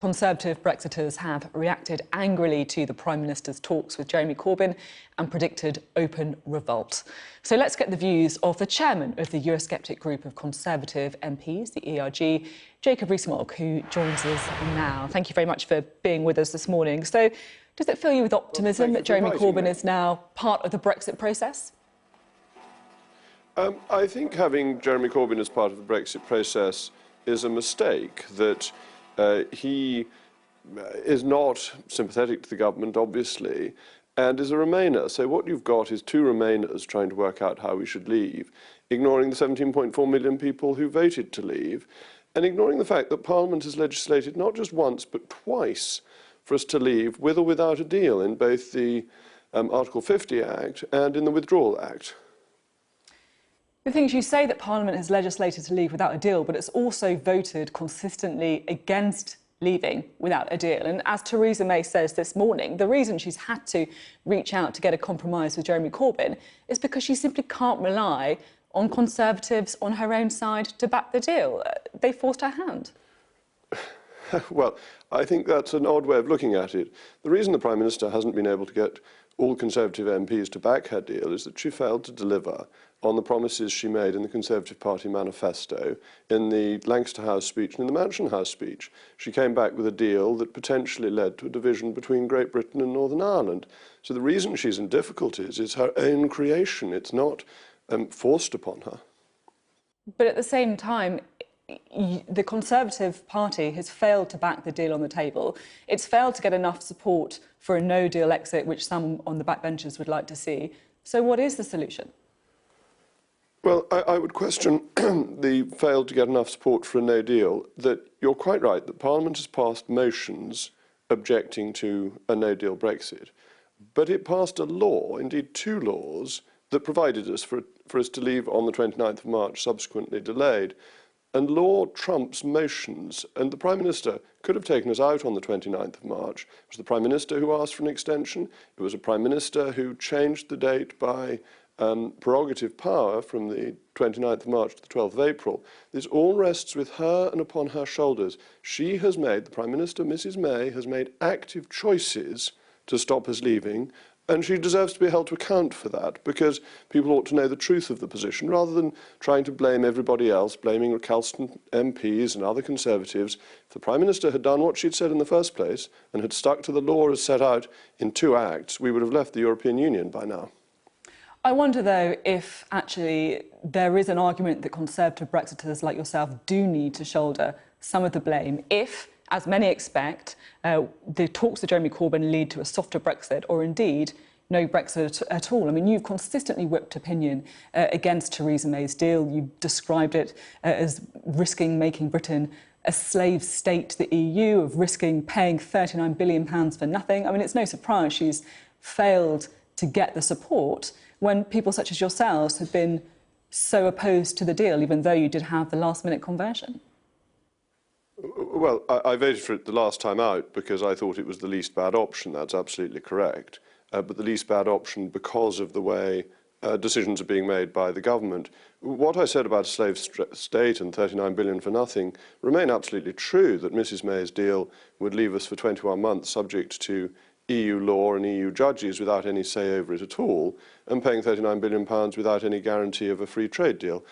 Conservative Brexiteers have reacted angrily to the Prime Minister's talks with Jeremy Corbyn and predicted open revolt. So let's get the views of the chairman of the Eurosceptic group of Conservative MPs, the ERG, Jacob Rees-Mogg, who joins us now. Thank you very much for being with us this morning. So does it fill you with optimism that Jeremy Corbyn is now part of the Brexit process? I think having Jeremy Corbyn as part of the Brexit process is a mistake. That he is not sympathetic to the government, obviously, and is a Remainer. So what you've got is two Remainers trying to work out how we should leave, ignoring the 17.4 million people who voted to leave, and ignoring the fact that Parliament has legislated not just once but twice for us to leave with or without a deal in both the Article 50 Act and in the Withdrawal Act. The thing is, you say that Parliament has legislated to leave without a deal, but it's also voted consistently against leaving without a deal. And as Theresa May says this morning, the reason she's had to reach out to get a compromise with Jeremy Corbyn is because she simply can't rely on Conservatives on her own side to back the deal. They forced her hand. Well, I think that's an odd way of looking at it. The reason the Prime Minister hasn't been able to get all Conservative MPs to back her deal is that she failed to deliver on the promises she made in the Conservative Party manifesto, in the Lancaster House speech and in the Mansion House speech. She came back with a deal that potentially led to a division between Great Britain and Northern Ireland. So the reason she's in difficulties is her own creation. It's not forced upon her. But at the same time, the Conservative Party has failed to back the deal on the table. It's failed to get enough support for a no-deal exit, which some on the backbenchers would like to see. So what is the solution? Well, I would question the failed to get enough support for a no deal. That you're quite right that Parliament has passed motions objecting to a no deal Brexit, but it passed a law, indeed two laws, that provided us for us to leave on the 29th of March, subsequently delayed. And law trumps motions, and the Prime Minister could have taken us out on the 29th of March. It was the Prime Minister who asked for an extension. It was a Prime Minister who changed the date by prerogative power from the 29th of March to the 12th of April. This all rests with her and upon her shoulders. She has made, the Prime Minister, Mrs May, has made active choices to stop us leaving, and she deserves to be held to account for that, because people ought to know the truth of the position, rather than trying to blame everybody else, blaming recalcitrant MPs and other Conservatives. If the Prime Minister had done what she'd said in the first place and had stuck to the law as set out in two acts, we would have left the European Union by now. I wonder, though, if actually there is an argument that Conservative Brexiteers like yourself do need to shoulder some of the blame if, as many expect, the talks with Jeremy Corbyn lead to a softer Brexit or indeed no Brexit at all. I mean, you've consistently whipped opinion against Theresa May's deal. You described it as risking making Britain a slave state to the EU, of risking paying £39 billion for nothing. I mean, it's no surprise she's failed to get the support when people such as yourselves have been so opposed to the deal, even though you did have the last-minute conversion. Well, I voted for it the last time out because I thought it was the least bad option. That's absolutely correct. But the least bad option because of the way decisions are being made by the government. What I said about a slave state and 39 billion for nothing remain absolutely true, that Mrs May's deal would leave us for 21 months subject to EU law and EU judges without any say over it at all, and paying £39 billion without any guarantee of a free trade deal.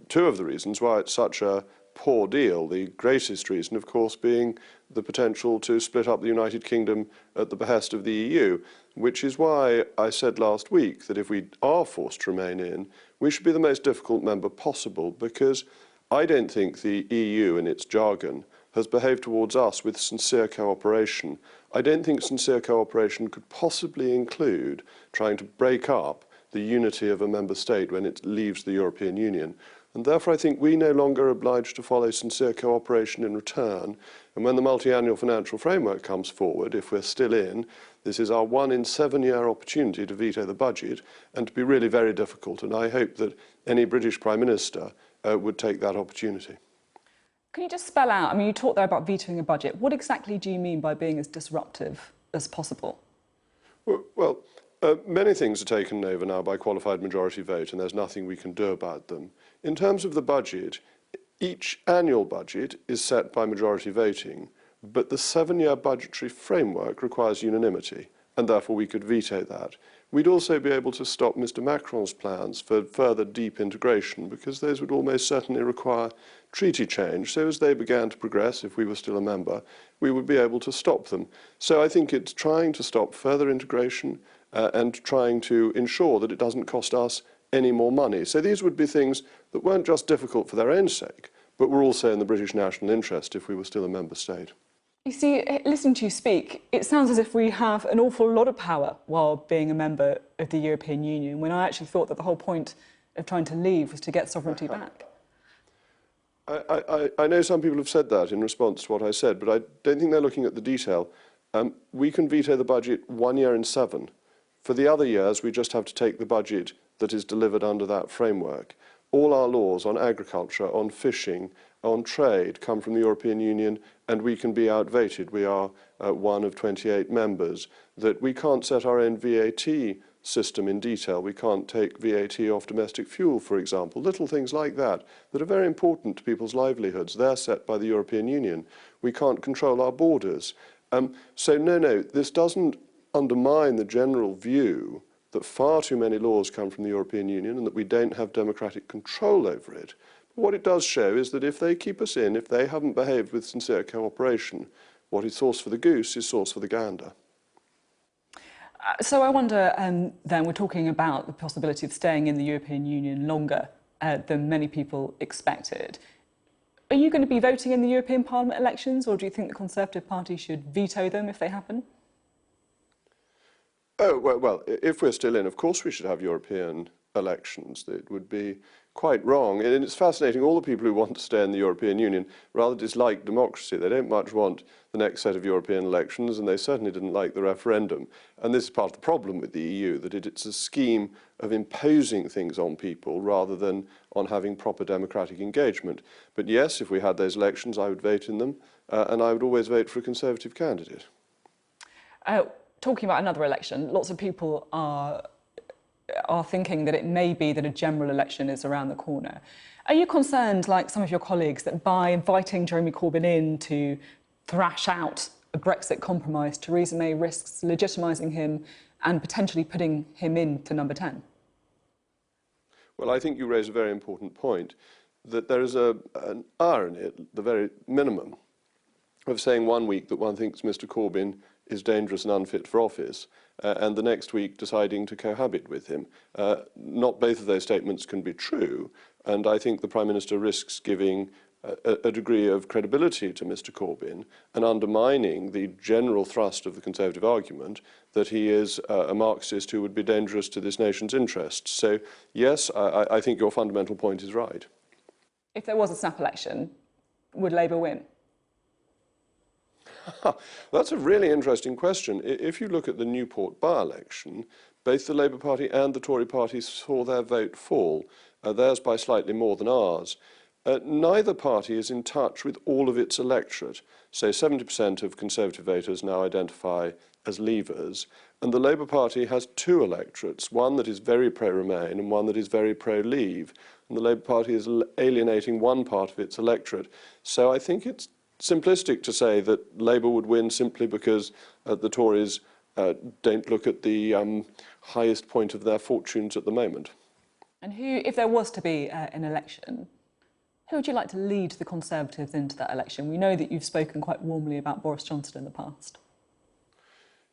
Two of the reasons why it's such a poor deal, the greatest reason, of course, being the potential to split up the United Kingdom at the behest of the EU, which is why I said last week that if we are forced to remain in, we should be the most difficult member possible, because I don't think the EU, in its jargon, has behaved towards us with sincere cooperation. I don't think sincere cooperation could possibly include trying to break up the unity of a member state when it leaves the European Union. And therefore I think we no longer are obliged to follow sincere cooperation in return. And when the multi-annual financial framework comes forward, if we're still in, this is our 1 in 7 year opportunity to veto the budget, and to be really very difficult. And I hope that any British Prime Minister would take that opportunity. Can you just spell out, I mean, you talked there about vetoing a budget. What exactly do you mean by being as disruptive as possible? Well, many things are taken over now by qualified majority vote, and there's nothing we can do about them. In terms of the budget, each annual budget is set by majority voting, but the 7-year budgetary framework requires unanimity, and therefore we could veto that. We'd also be able to stop Mr. Macron's plans for further deep integration, because those would almost certainly require treaty change. So as they began to progress, if we were still a member, we would be able to stop them. So I think it's trying to stop further integration and trying to ensure that it doesn't cost us any more money. So these would be things that weren't just difficult for their own sake, but were also in the British national interest if we were still a member state. You see, listening to you speak, it sounds as if we have an awful lot of power while being a member of the European Union, when I actually thought that the whole point of trying to leave was to get sovereignty back. I know some people have said that in response to what I said, but I don't think they're looking at the detail. We can veto the budget 1 year in 7. For the other years, we just have to take the budget that is delivered under that framework. All our laws on agriculture, on fishing, on trade come from the European Union, and we can be outvoted. We are one of 28 members. That we can't set our own VAT system in detail. We can't take VAT off domestic fuel, for example. Little things like that that are very important to people's livelihoods. They're set by the European Union. We can't control our borders. So no, this doesn't undermine the general view that far too many laws come from the European Union and that we don't have democratic control over it. But what it does show is that if they keep us in, if they haven't behaved with sincere cooperation, what is sauce for the goose is sauce for the gander. So I wonder, then, we're talking about the possibility of staying in the European Union longer than many people expected. Are you going to be voting in the European Parliament elections, or do you think the Conservative Party should veto them if they happen? Oh, well, if we're still in, of course we should have European elections. It would be quite wrong. And it's fascinating, all the people who want to stay in the European Union rather dislike democracy. They don't much want the next set of European elections, and they certainly didn't like the referendum. And this is part of the problem with the EU, that it's a scheme of imposing things on people rather than on having proper democratic engagement. But yes, if we had those elections, I would vote in them, and I would always vote for a Conservative candidate. Talking about another election, lots of people are thinking that it may be that a general election is around the corner. Are you concerned, like some of your colleagues, that by inviting Jeremy Corbyn in to thrash out a Brexit compromise, Theresa May risks legitimising him and potentially putting him into number 10? Well, I think you raise a very important point, that there is an irony at the very minimum of saying one week that one thinks Mr. Corbyn is dangerous and unfit for office, and the next week deciding to cohabit with him. Not both of those statements can be true, and I think the Prime Minister risks giving a degree of credibility to Mr. Corbyn and undermining the general thrust of the Conservative argument that he is a Marxist who would be dangerous to this nation's interests. So, yes, I think your fundamental point is right. If there was a snap election, would Labour win? That's a really interesting question. If you look at the Newport by-election, both the Labour Party and the Tory Party saw their vote fall, theirs by slightly more than ours. Neither party is in touch with all of its electorate. So 70% of Conservative voters now identify as Leavers, and the Labour Party has two electorates, one that is very pro-Remain and one that is very pro-Leave. And the Labour Party is alienating one part of its electorate. So I think it's simplistic to say that Labour would win simply because the Tories don't look at the highest point of their fortunes at the moment. And who, if there was to be an election, who would you like to lead the Conservatives into that election? We know that you've spoken quite warmly about Boris Johnson in the past.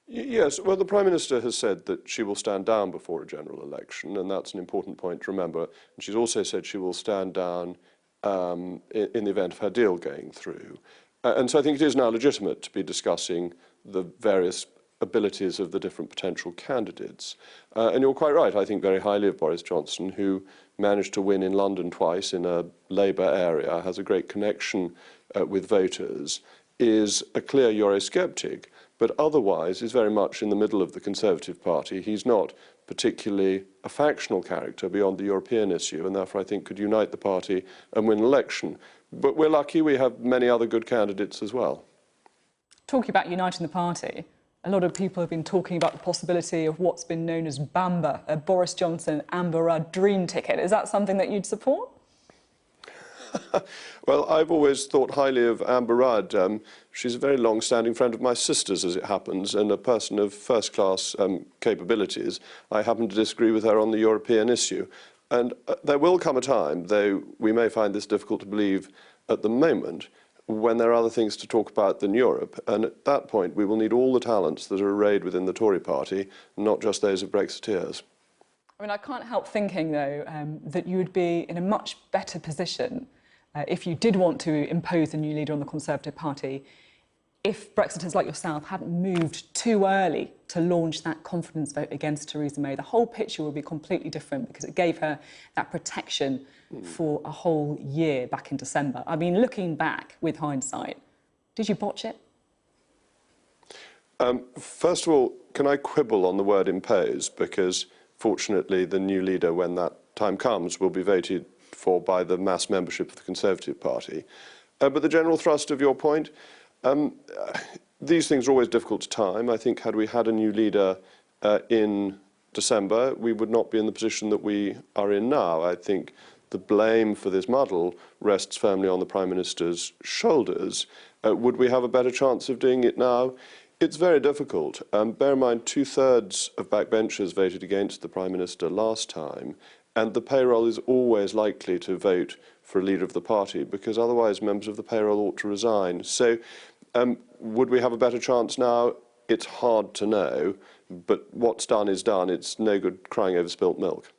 Yes, well, the Prime Minister has said that she will stand down before a general election, and that's an important point to remember. And she's also said she will stand down in the event of her deal going through. And so I think it is now legitimate to be discussing the various abilities of the different potential candidates. And you're quite right, I think very highly of Boris Johnson, who managed to win in London twice in a Labour area, has a great connection with voters, is a clear Eurosceptic, but otherwise is very much in the middle of the Conservative Party. He's not particularly a factional character beyond the European issue, and therefore I think could unite the party and win an election. But we're lucky we have many other good candidates as well. Talking about uniting the party, a lot of people have been talking about the possibility of what's been known as Bamba, a Boris Johnson Amber Rudd dream ticket. Is that something that you'd support? Well, I've always thought highly of Amber Rudd. She's a very long-standing friend of my sister's, as it happens, and a person of first-class capabilities. I happen to disagree with her on the European issue. And there will come a time, though we may find this difficult to believe at the moment, when there are other things to talk about than Europe. And at that point, we will need all the talents that are arrayed within the Tory party, not just those of Brexiteers. I mean, I can't help thinking, though, that you would be in a much better position if you did want to impose a new leader on the Conservative Party, if Brexiters like yourself hadn't moved too early to launch that confidence vote against Theresa May. The whole picture would be completely different because it gave her that protection for a whole year back in December. I mean, looking back with hindsight, did you botch it? First of all, can I quibble on the word impose? Because fortunately, the new leader, when that time comes, will be voted for by the mass membership of the Conservative Party. But the general thrust of your point, these things are always difficult to time. I think had we had a new leader in December, we would not be in the position that we are in now. I think the blame for this muddle rests firmly on the Prime Minister's shoulders. Would we have a better chance of doing it now? It's very difficult. Bear in mind, 2/3 of backbenchers voted against the Prime Minister last time, and the payroll is always likely to vote for a leader of the party, because otherwise members of the payroll ought to resign. So would we have a better chance now? It's hard to know, but what's done is done. It's no good crying over spilt milk.